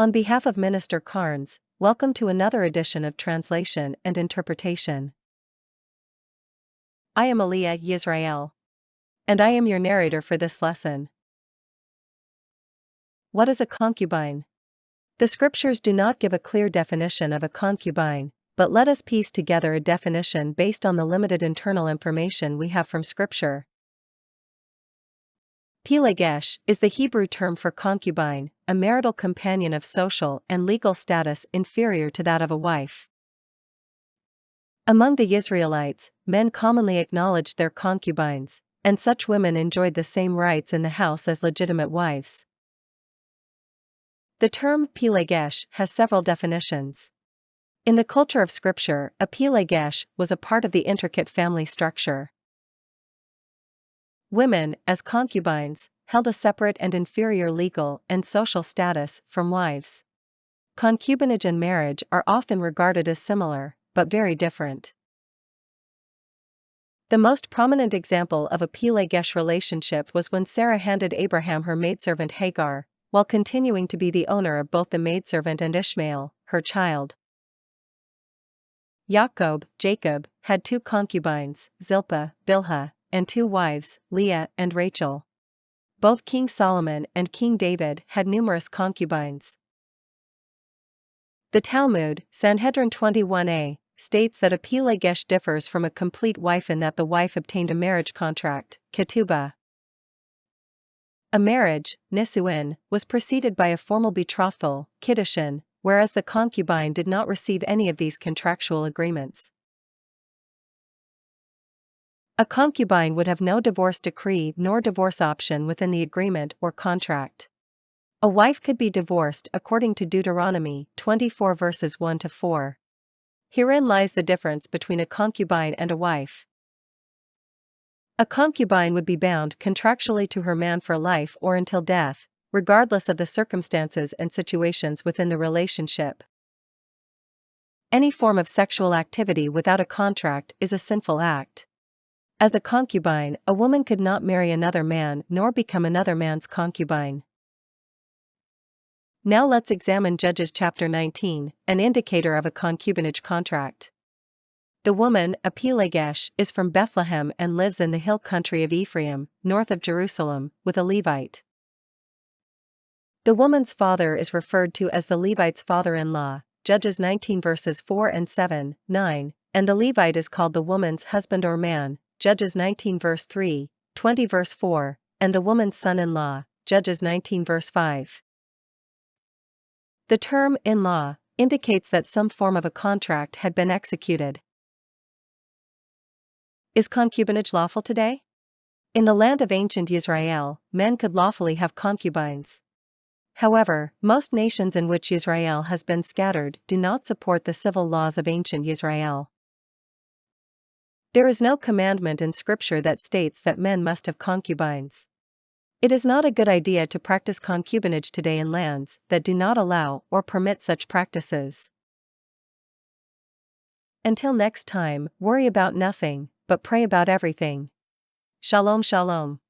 On behalf of Minister Carnes, welcome to another edition of Translation and Interpretation. I am Aliyah Yisrael. And I am your narrator for this lesson. What is a concubine? The scriptures do not give a clear definition of a concubine, but let us piece together a definition based on the limited internal information we have from scripture. Pelegesh is the Hebrew term for concubine, a marital companion of social and legal status inferior to that of a wife. Among the Israelites, men commonly acknowledged their concubines, and such women enjoyed the same rights in the house as legitimate wives. The term pelegesh has several definitions. In the culture of scripture, a pelegesh was a part of the intricate family structure. Women, as concubines, held a separate and inferior legal and social status from wives. Concubinage and marriage are often regarded as similar, but very different. The most prominent example of a pelegesh relationship was when Sarah handed Abraham her maidservant Hagar, while continuing to be the owner of both the maidservant and Ishmael, her child. Jacob, had two concubines, Zilpah, Bilhah, and two wives, Leah and Rachel. Both King Solomon and King David had numerous concubines. The Talmud, Sanhedrin 21a, states that a pelegesh differs from a complete wife in that the wife obtained a marriage contract, ketubah. A marriage, nisuin, was preceded by a formal betrothal, kiddushin, whereas the concubine did not receive any of these contractual agreements. A concubine would have no divorce decree nor divorce option within the agreement or contract. A wife could be divorced according to Deuteronomy 24 verses 1-4. Herein lies the difference between a concubine and a wife. A concubine would be bound contractually to her man for life or until death, regardless of the circumstances and situations within the relationship. Any form of sexual activity without a contract is a sinful act. As a concubine, a woman could not marry another man nor become another man's concubine. Now let's examine Judges chapter 19, an indicator of a concubinage contract. The woman, a pelegesh, is from Bethlehem and lives in the hill country of Ephraim, north of Jerusalem, with a Levite. The woman's father is referred to as the Levite's father-in-law, Judges 19 verses 4 and 7, 9, and the Levite is called the woman's husband or man, Judges 19 verse 3, 20 verse 4, and the woman's son-in-law, Judges 19 verse 5. The term in-law indicates that some form of a contract had been executed. Is concubinage lawful today? In the land of ancient Israel, men could lawfully have concubines. However, most nations in which Israel has been scattered do not support the civil laws of ancient Israel. There is no commandment in Scripture that states that men must have concubines. It is not a good idea to practice concubinage today in lands that do not allow or permit such practices. Until next time, worry about nothing, but pray about everything. Shalom, shalom.